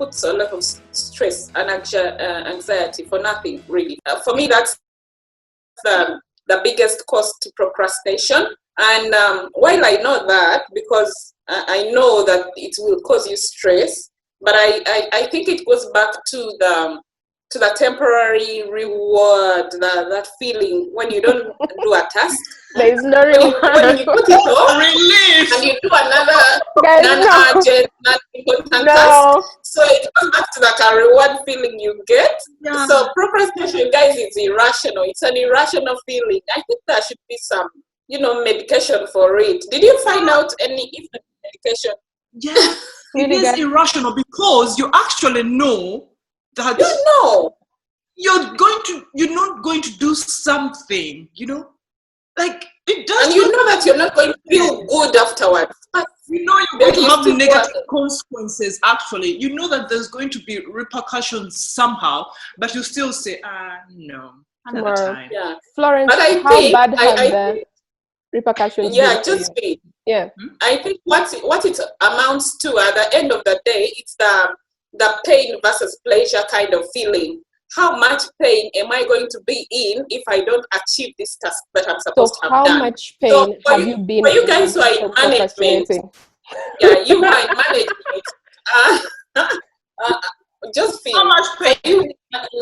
puts a lot of stress and anxiety for nothing, really. For me, that's the biggest cause to procrastination. And while I know that, because I know that it will cause you stress, but I think it goes back to the temporary reward, that feeling when you don't do a task. There is no reward. When you put it off and you do another non-urgent, non-important task. So it goes back to that reward feeling you get. Yeah. So procrastination, guys, is irrational. It's an irrational feeling. I think there should be some, medication for it. Did you find out any medication? Yeah, it is irrational because you actually know that you're not going to do something, like it does. And you know that you're not going to feel good afterwards. You're going to have negative consequences. Actually, you know that there's going to be repercussions somehow, but you still say, no, another time. Yeah, Florence, but how bad have the repercussions? Yeah, just be. Yeah, I think what it amounts to at the end of the day, it's the pain versus pleasure kind of feeling. How much pain am I going to be in if I don't achieve this task that I'm supposed to have done? How much pain have you been in? For you guys who are in management, you are in management. Just feel how much pain you in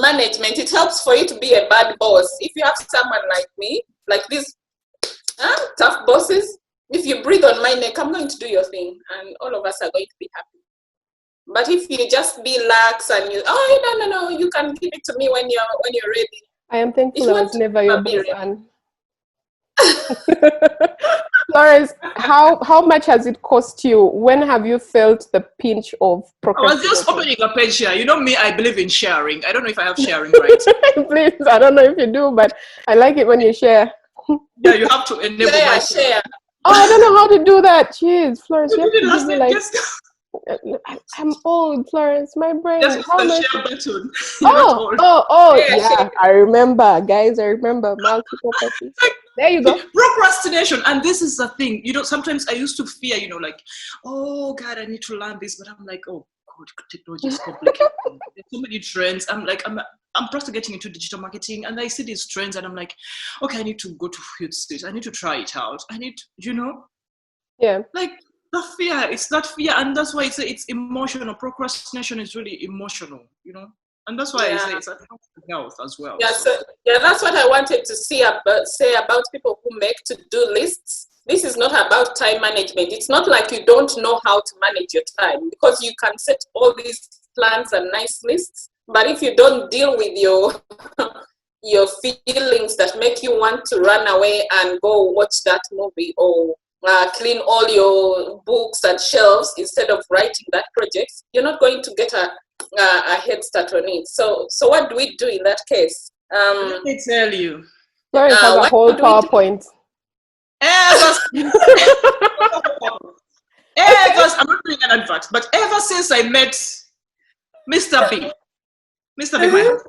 management. It helps for you to be a bad boss. If you have someone like me, like these tough bosses, if you breathe on my neck, I'm going to do your thing, and all of us are going to be happy. But if you just be lax and you, no, you can give it to me when you're ready. I am thankful I was never your boss, Anne. Florence, how much has it cost you? When have you felt the pinch of procrastination? I was just opening a page here. You know me, I believe in sharing. I don't know if I have sharing right. Please, I don't know if you do, but I like it when you share. Yeah, you have to enable my share. Oh, I don't know how to do that. Jeez, Florence, you have to give me like... I'm old, Florence. My brain. Just how much? Share button. Yeah. I remember, guys. I remember multiple purposes. There you go. Procrastination, and this is the thing. Sometimes I used to fear, like, oh God, I need to learn this, but I'm like, oh God, technology is complicated. There's so many trends. I'm like, I'm просто getting into digital marketing, and I see these trends, and I'm like, okay, I need to go to Hootsuite. I need to try it out. I need, yeah, like. The fear, it's that fear, and that's why it's emotional. Procrastination is really emotional, and that's why I say it's a health as well. Yeah, so that's what I wanted to say about people who make to-do lists. This is not about time management. It's not like you don't know how to manage your time, because you can set all these plans and nice lists, but if you don't deal with your feelings that make you want to run away and go watch that movie, or clean all your books and shelves instead of writing that project, you're not going to get a head start on it. So what do we do in that case? Let me tell you. Florence has a whole PowerPoint. I'm not doing an advert, but ever since I met Mr. B, my husband,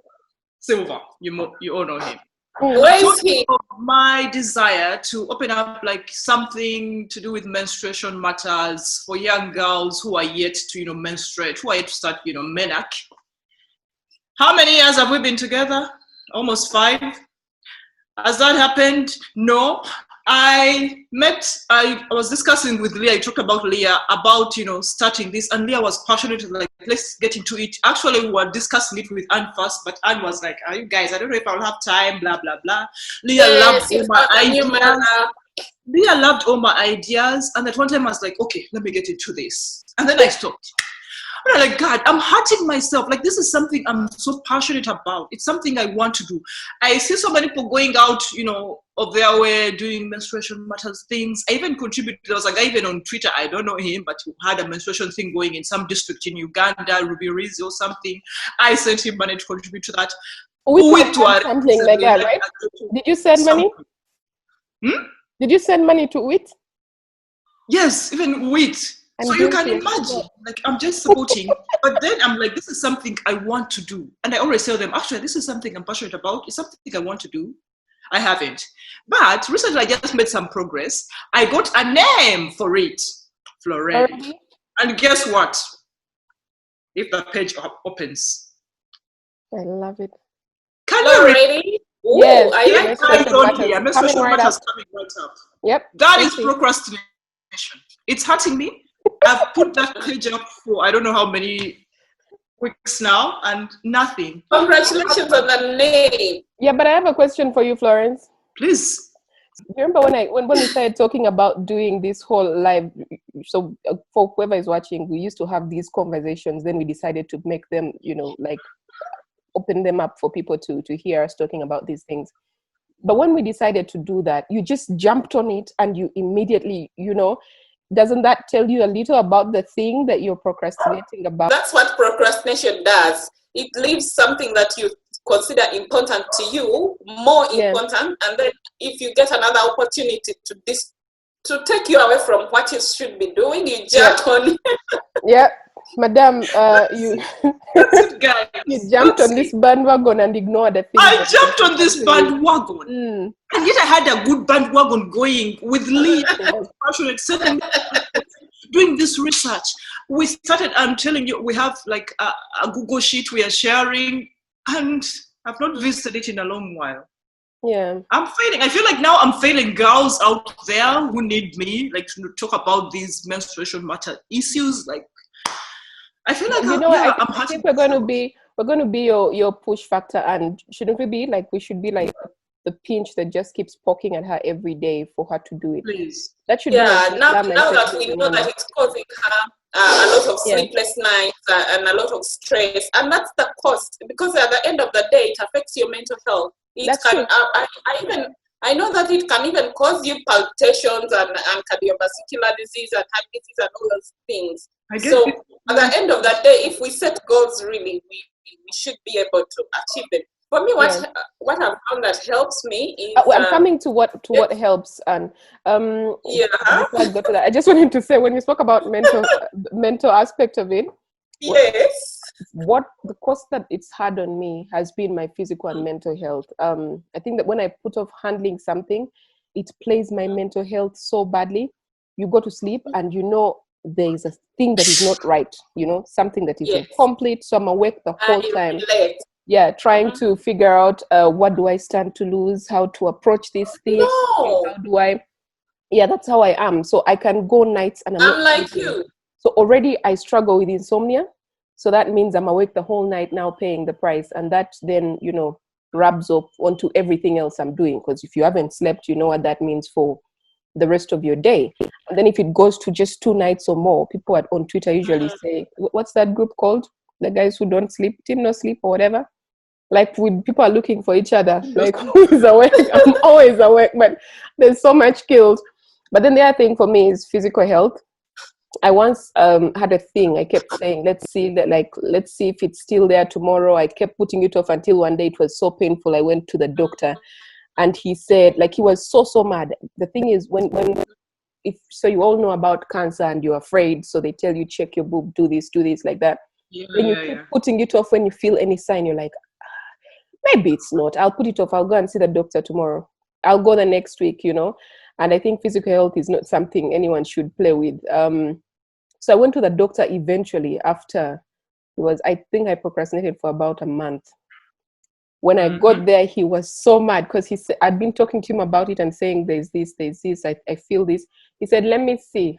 Silver, you all know him. Where is he? My desire to open up like something to do with menstruation matters for young girls who are yet to menstruate, who are yet to start menarche. How many years have we been together? Almost 5. Has that happened? No. I was discussing with Leah. I talked about Leah about starting this, and Leah was passionate, like, let's get into it. Actually, we were discussing it with Anne first, but Anne was like, "Are you guys? I don't know if I'll have time." Blah blah blah. Leah loved all my ideas. Leah loved all my ideas, and at one time I was like, "Okay, let me get into this," and then I stopped. And I'm like, God, I'm hurting myself. Like, this is something I'm so passionate about. It's something I want to do. I see so many people going out, of their way, doing menstruation matters things. I even contributed. There was a guy even on Twitter, I don't know him, but who had a menstruation thing going in some district in Uganda, Rubirizi or something. I sent him money to contribute to that. Something like that, right? Did you send money? Did you send money to WIT? Yes, even WIT. So you can imagine, like, I'm just supporting, but then I'm like, this is something I want to do. And I always tell them, actually, this is something I'm passionate about. It's something I want to do. I haven't. But recently I just made some progress. I got a name for it, Flory. And guess what? if the page opens. I love it. Can Hello, you read? ready? Ooh, Yes, I like I menstruation don't hear. matters. Menstruation Coming right matters up. coming right up. Yep. That is let's see. procrastination. It's hurting me. I've put that page up for I don't know how many weeks now, and nothing. Congratulations on the name. Yeah, but I have a question for you, Florence. Please. Do you remember when we started talking about doing this whole live? So for whoever is watching, we used to have these conversations. Then we decided to make them, like open them up for people to hear us talking about these things. But when we decided to do that, you just jumped on it and you immediately, doesn't that tell you a little about the thing that you're procrastinating about? That's what procrastination does. It leaves something that you consider important to you more important, and then if you get another opportunity to take you away from what you should be doing, you jump on it. Yeah, madam, you That's it, guys. you jumped on this bandwagon and ignored the thing. I jumped on this bandwagon, and yet I had a good bandwagon going with Lee, passionate, doing this research. We started. I'm telling you, we have like a Google sheet we are sharing, and I've not visited it in a long while. Yeah, I'm failing. I feel like now I'm failing girls out there who need me, like to talk about these menstruation matter issues. Like, I feel like I think we're going to be your push factor, and shouldn't we be like we should be like the pinch that just keeps poking at her every day for her to do it. Please. That should be like now that we know that it's causing her a lot of sleepless nights and a lot of stress, and that's the cost, because at the end of the day it affects your mental health. I know that it can even cause you palpitations and cardiovascular disease and heart disease and all those things. So at the end of the day, if we set goals, really, we should be able to achieve them. For me, what I've found that helps me is I'm coming to what helps, and before I go to that, I just wanted to say, when you spoke about mental aspect of it, yes, what the cost that it's had on me has been my physical and mental health. I think that when I put off handling something, it plays my mental health so badly. You go to sleep and there is a thing that is not right, something that is incomplete, so I'm awake the whole time. Yeah, trying to figure out what do I stand to lose, how to approach this thing, how do I... Yeah, that's how I am. So I can go nights and I'm like you. So already I struggle with insomnia. So that means I'm awake the whole night now paying the price. And that then, rubs up onto everything else I'm doing. Because if you haven't slept, you know what that means for the rest of your day. And then if it goes to just 2 nights or more, people on Twitter usually say, what's that group called? The guys who don't sleep, team no sleep or whatever. Like people are looking for each other. Like, who is awake? I'm always awake, but there's so much guilt. But then the other thing for me is physical health. I once had a thing. I kept saying, let's see if it's still there tomorrow. I kept putting it off until one day it was so painful. I went to the doctor, and he said, like, he was so mad. The thing is, when so you all know about cancer and you're afraid, so they tell you check your boob, do this, like that. When you keep putting it off, when you feel any sign, you're like, maybe it's not. I'll put it off. I'll go and see the doctor tomorrow. I'll go the next week, And I think physical health is not something anyone should play with. So I went to the doctor eventually after I think I procrastinated for about a month. When I got there, he was so mad because he said, I'd been talking to him about it and saying, there's this, I feel this. He said, let me see.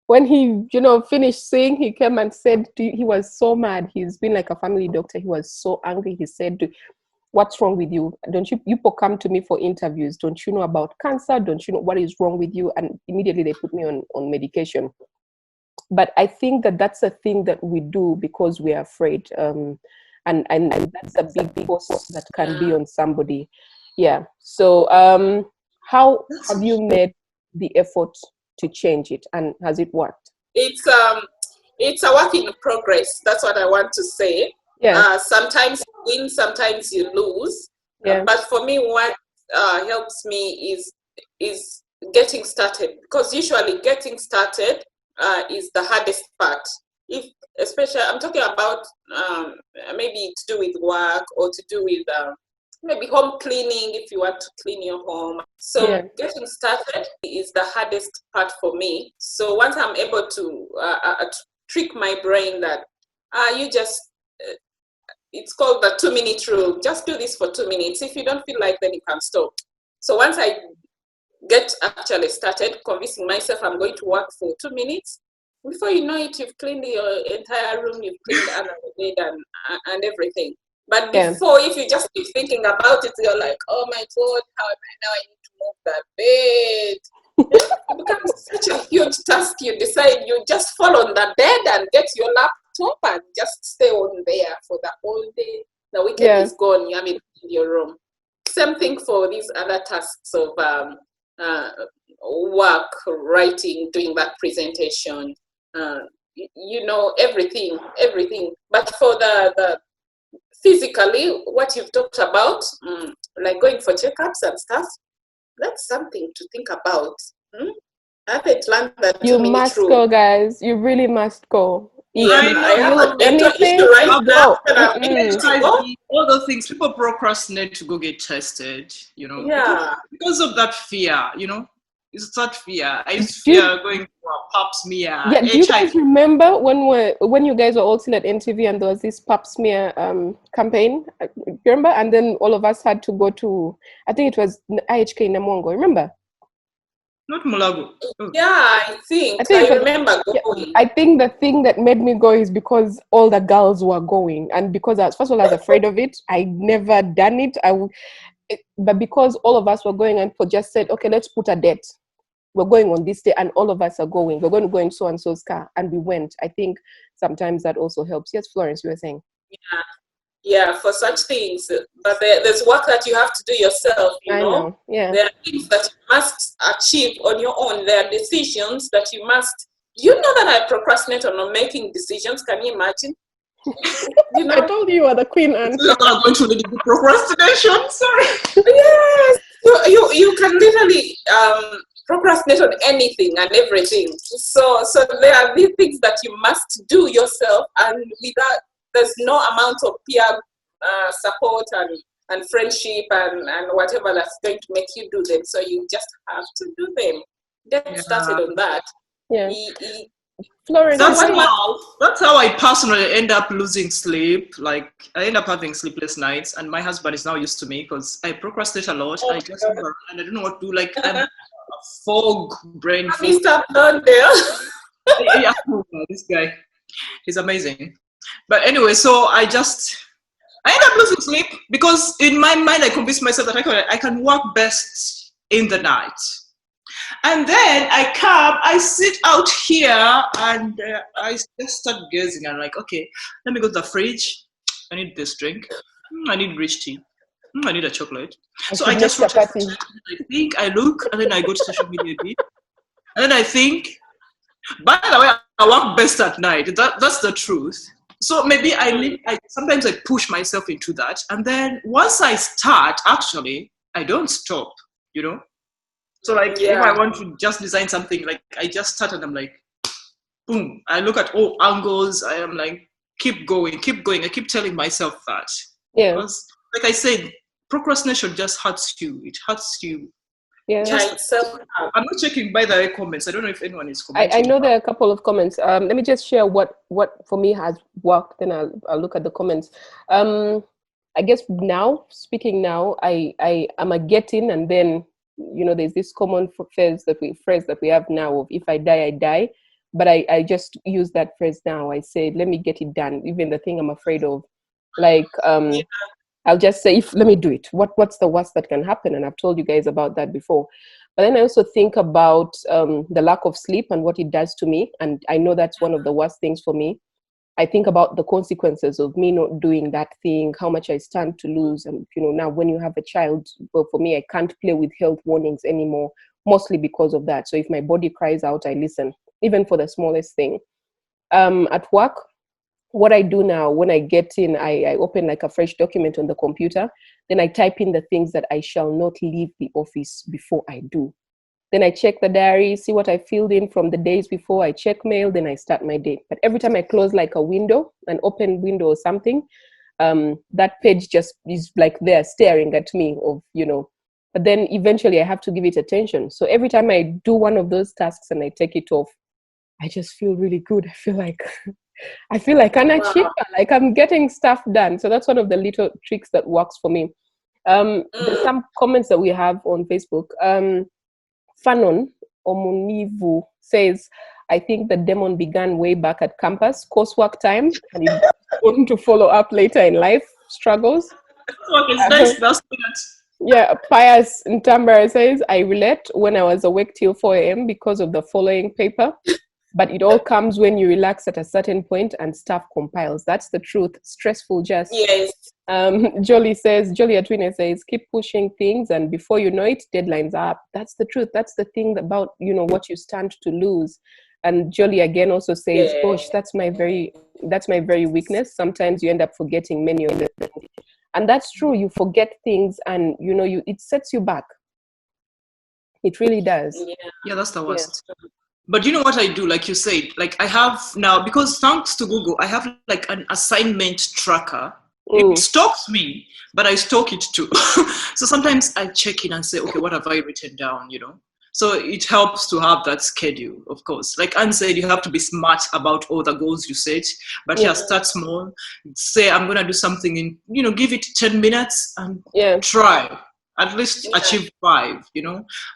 When he, finished saying, he came and said, he was so mad. He's been like a family doctor. He was so angry. He said, what's wrong with you? Don't you people come to me for interviews? Don't you know about cancer? Don't you know what is wrong with you? And immediately they put me on medication. But I think that's a thing that we do because we are afraid. And that's a big cost that can be on somebody. Yeah. So how have you made the effort to change it, and has it worked? It's a work in progress. That's what I want to say. Yeah. Sometimes you win, sometimes you lose. Yeah. But for me, what helps me is getting started, because usually getting started is the hardest part. Especially I'm talking about maybe to do with work or to do with maybe home cleaning, if you want to clean your home. So getting started is the hardest part for me. So once I'm able to trick my brain that you just it's called the 2-minute rule. Just do this for 2 minutes. If you don't feel like, then you can stop. So once I get actually started convincing myself I'm going to work for 2 minutes, before you know it, you've cleaned your entire room, you've cleaned under the bed and everything. But before, if you just keep thinking about it, you're like, oh my God, how am I now? I need to move that bed. It becomes such a huge task. You decide you just fall on the bed and get your laptop and just stay on there for the whole day. The weekend is gone. You have it in your room. Same thing for these other tasks of work, writing, doing that presentation. Everything. But for the physically, what you've talked about, like going for checkups and stuff, that's something to think about. I haven't learned that. You must go, guys. You really must go. I have a dental issue right now. All the things people procrastinate to go get tested, Yeah. Because of that fear, it's that fear. I used fear going for a pap smear. Yeah, do you guys remember when you guys were all still at NTV and there was this pap smear campaign? Remember? And then all of us had to go to, I think it was IHK in Namongo. Remember? Not Mulago. Oh. Yeah, I remember going. Yeah, I think the thing that made me go is because all the girls were going, and because first of all I was afraid of it. I never done it. But because all of us were going, and just said, okay, let's put a date. We're going on this day, and all of us are going. We're going to go in so and so's car, and we went. I think sometimes that also helps. Yes, Florence, you were saying. Yeah, for such things. But there's work that you have to do yourself, I know. Yeah. There are things that you must achieve on your own. There are decisions that you must. You know that I procrastinate on not making decisions. Can you imagine? I told you are the queen, and you're not going to lead the procrastination. Sorry. Yes, you can literally procrastinate on anything and everything. So there are these things that you must do yourself, and without there's no amount of peer support and friendship and whatever that's going to make you do them. So you just have to do them. Get started on that. Yeah. Florence, that's how I personally end up losing sleep. Like I end up having sleepless nights, and my husband is now used to me because I procrastinate a lot. I just move around and I don't know what to do. Like I'm a brain fog. Mr. Blondell. Yeah, this guy, he's amazing. But anyway, so I end up losing sleep because in my mind I convinced myself that I can work best in the night. And then I sit out here and I just start gazing. I'm like, okay, let me go to the fridge. I need this drink. I need rich tea. I need a chocolate. So I just watch it. I think, I look, and then I go to social media a bit. And then I think, by the way, I work best at night. That's the truth. So maybe sometimes I push myself into that. And then once I start, actually, I don't stop, So like if I want to just design something, like I just start and I'm like, boom. I look at all angles. I am like, keep going. I keep telling myself that. Yeah. Because, like I said, procrastination just hurts you. It hurts you. Yeah. I'm not checking by the way comments. I don't know if anyone is commenting. I know there are a couple of comments. Let me just share what for me has worked. Then I'll look at the comments. I guess speaking now, I am a get in, and then there's this common phrase that we have now of if I die, I die. But I just use that phrase now. I say, let me get it done. Even the thing I'm afraid of, like I'll just say, let me do it. What's the worst that can happen? And I've told you guys about that before. But then I also think about the lack of sleep and what it does to me. And I know that's one of the worst things for me. I think about the consequences of me not doing that thing, how much I stand to lose. And, now when you have a child, well, for me, I can't play with health warnings anymore, mostly because of that. So if my body cries out, I listen, even for the smallest thing. At work, what I do now, when I get in, I open like a fresh document on the computer. Then I type in the things that I shall not leave the office before I do. Then I check the diary, see what I filled in from the days before. I check mail, then I start my day. But every time I close like a window, an open window or something, that page just is like there staring at me But then eventually I have to give it attention. So every time I do one of those tasks and I take it off, I just feel really good. I feel like an achiever, like I'm getting stuff done. So that's one of the little tricks that works for me. There's some comments that we have on Facebook. Fanon Omunivu says, I think the demon began way back at campus, coursework time, and it going to follow up later in life struggles. Yeah, Pius Ntambara says, I relate when I was awake till 4 a.m. because of the following paper. But it all comes when you relax at a certain point and stuff compiles. That's the truth. Stressful just. Yes. Jolie Atwine says, keep pushing things and before you know it, deadlines are up. That's the truth. That's the thing about, what you stand to lose. And Jolie again also says, gosh, that's my very weakness. Sometimes you end up forgetting many of them. And that's true. You forget things and, it sets you back. It really does. Yeah, that's the worst. Yeah. But you know what I do, like you said, like I have now, because thanks to Google, I have like an assignment tracker. It stalks me, but I stalk it too. So sometimes I check in and say, okay, what have I written down, So it helps to have that schedule, of course. Like Anne said, you have to be smart about all the goals you set. But start small. Say, I'm going to do something in, give it 10 minutes and try. At least achieve 5,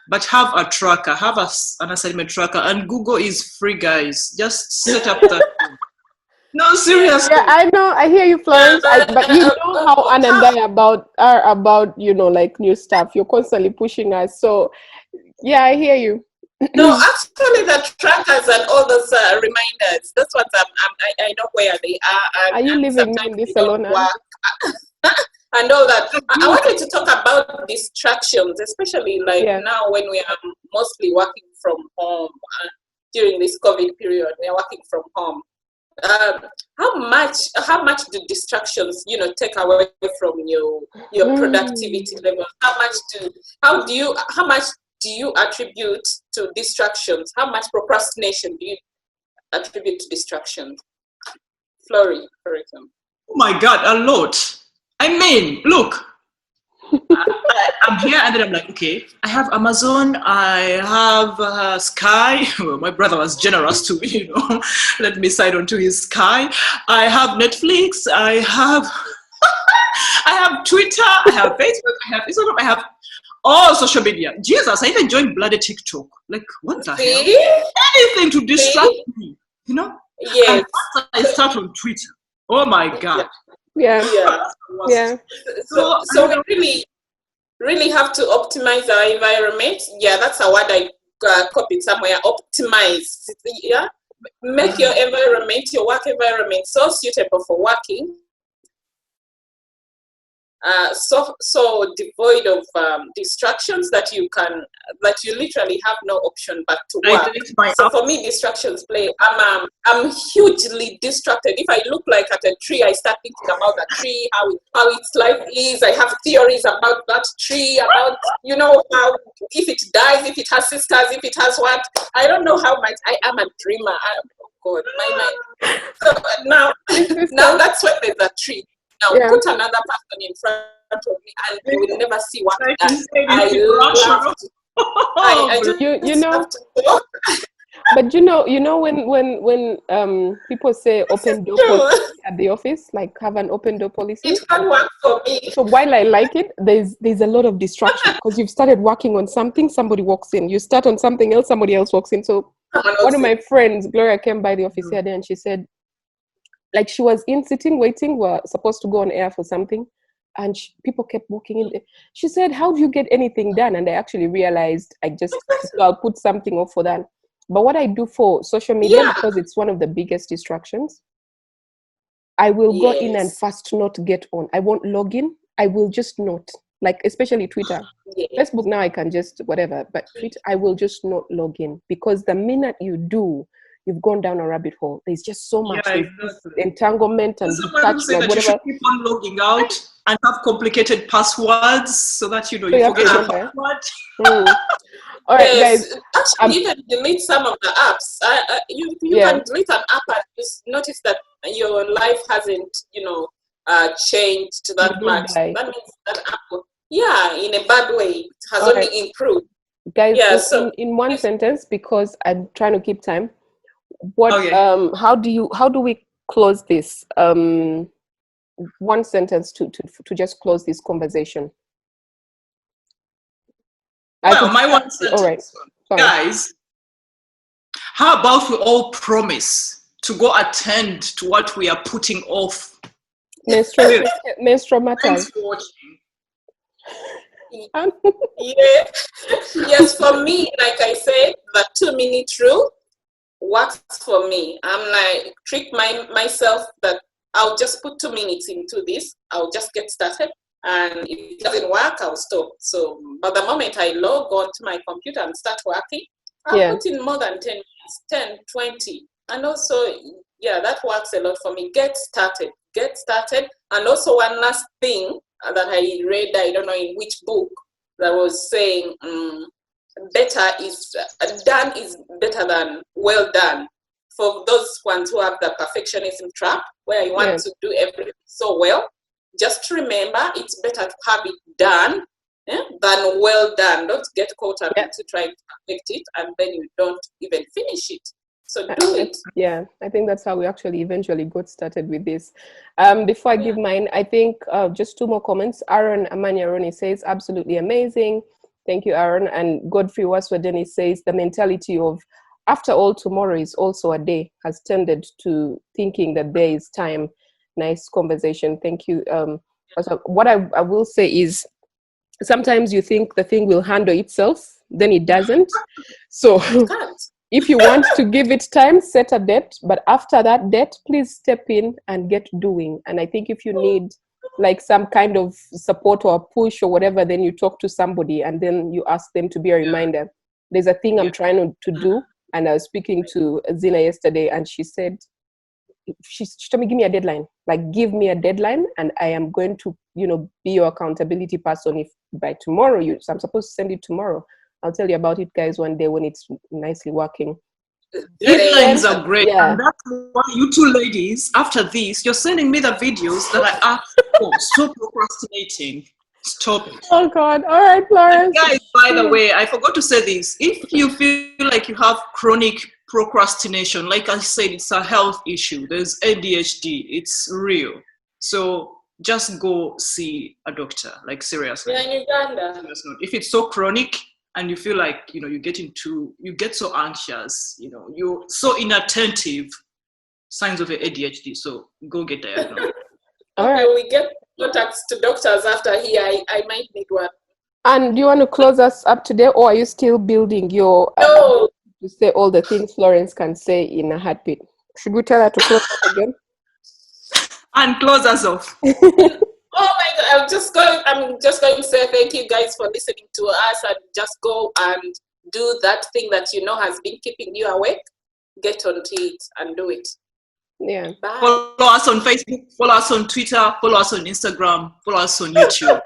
but have a tracker, have an assignment tracker, and Google is free, guys. Just set up that. No, seriously. Yeah, I know. I hear you, Florence. But you know how Anne and I are about, like new stuff. You're constantly pushing us. So, yeah, I hear you. No, actually, the trackers and all those reminders. That's what I know where they are. Are you living in this alone? And all that. I wanted to talk about distractions, especially now when we are mostly working from home. During this COVID period, we are working from home. How much do distractions, take away from your productivity level? How much do you attribute to distractions? How much procrastination do you attribute to distractions? Flory, for example. Oh my God, a lot. I mean, look, I'm here and then I'm like, okay, I have Amazon, I have Sky. Well, my brother was generous to me, let me sign on to his Sky. I have Netflix, I have Twitter, I have Facebook, I have Instagram, I have all social media. Jesus, I even joined bloody TikTok. Like, what the hell? Anything to distract me, Yes. And once I start on Twitter, oh my God. Yeah. So we really have to optimize our environment. Yeah, that's a word I copied somewhere. Optimize. Yeah, make your environment, your work environment, so suitable for working. So devoid of distractions that you literally have no option but to work. So for me, distractions play. I'm hugely distracted. If I look like at a tree, I start thinking about the tree, how its life is. I have theories about that tree, about how if it dies, if it has sisters, if it has what. I don't know how much. I am a dreamer. God, my mind. So now that's when there's a tree. Now put another person in front of me and you will never see what I love to. But when people say open door policy at the office, like have an open door policy, it can work for me. So while I like it, there's a lot of distraction because you've started working on something, somebody walks in. You start on something else, somebody else walks in. So one of my friends, Gloria, came by the office here and she said, like she was sitting, waiting, we're supposed to go on air for something. And people kept walking in. She said, how do you get anything done? And I actually realized I'll put something off for that. But what I do for social media, because it's one of the biggest distractions, I will go in and first not get on. I won't log in. I will just not. Like, especially Twitter. Facebook now I can just whatever. But Twitter, I will just not log in. Because the minute you do, you've gone down a rabbit hole. There's just so much entanglement and detachment. You should keep on logging out and have complicated passwords so that you forget your password. All right, guys. Actually, you can delete some of the apps. You can delete an app and just notice that your life hasn't, changed that much. That means that app, in a bad way, it has only improved. Guys, in one sentence, because I'm trying to keep time. what Okay. how do we close this? One sentence to just close this conversation. Well, my one all right. sentence, guys. How about we all promise to go attend to what we are putting off? Menstrual matters. Thanks for watching. Yeah. Yes, for me, like I said, the 2-minute rule works for me. I'm like trick myself that I'll just put 2 minutes into this. I'll just get started, and if it doesn't work, I'll stop. So, but the moment I log on to my computer and start working, I'll put in more than 10 minutes, 10, 20, and also, yeah, that works a lot for me. Get started, and also one last thing that I read, I don't know in which book, that was saying better is done is better than well done. For those ones who have the perfectionism trap, where you want to do everything so well, just remember it's better to have it done than well done. Don't get caught up into trying to perfect it and then you don't even finish it. So do it. Yeah, I think that's how we actually eventually got started with this. Before I give mine, I think just 2 more comments. Aaron Amanyaroni says, absolutely amazing. Thank you, Aaron. And Godfrey Waswadeni says, the mentality of after all, tomorrow is also a day has tended to thinking that there is time. Nice conversation. Thank you. Also, what I will say is, sometimes you think the thing will handle itself, then it doesn't. So if you want to give it time, set a date. But after that date, please step in and get doing. And I think if you need like some kind of support or push or whatever, then you talk to somebody and then you ask them to be a reminder. There's a thing I'm trying to do. And I was speaking to Zina yesterday and she said, she told me, give me a deadline. Like, give me a deadline and I am going to, be your accountability person. If by tomorrow, so I'm supposed to send it tomorrow. I'll tell you about it, guys, one day when it's nicely working. Deadlines are great. Yeah. And that's why you 2 ladies, after this, you're sending me the videos that I asked for. Stop procrastinating. Stop it. Oh, God. All right, Florence. Guys, by the way, I forgot to say this. If you feel like you have chronic procrastination, like I said, it's a health issue. There's ADHD. It's real. So just go see a doctor, like seriously. Yeah, in Uganda. If it's so chronic and you feel like, you get so anxious, you're so inattentive, signs of ADHD. So go get diagnosed. All right, we get contacts to doctors after here. I might need one. And do you want to close us up today, or are you still building your to say all the things Florence can say in a heartbeat? Should we tell her to close up again? And close us off. Oh my God! I'm just going to say thank you guys for listening to us, and just go and do that thing that has been keeping you awake. Get onto it and do it. Yeah. Bye. Follow us on Facebook, follow us on Twitter, follow us on Instagram, follow us on YouTube.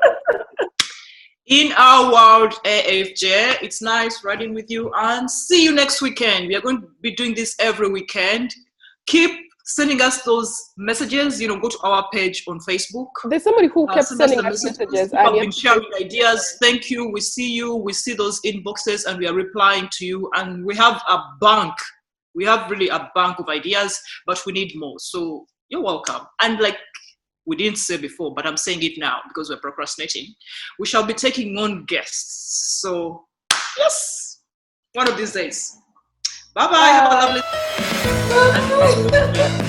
In our world, AFJ, it's nice riding with you and see you next weekend. We are going to be doing this every weekend. Keep sending us those messages. Go to our page on Facebook. There's somebody who kept sending us messages. People have been sharing ideas. Thank you. We see you. We see those inboxes and we are replying to you. And we have a bank. We have really a bank of ideas, but we need more. So you're welcome. And like we didn't say before, but I'm saying it now because we're procrastinating. We shall be taking on guests. So yes, one of these days. Bye-bye. Have a lovely day.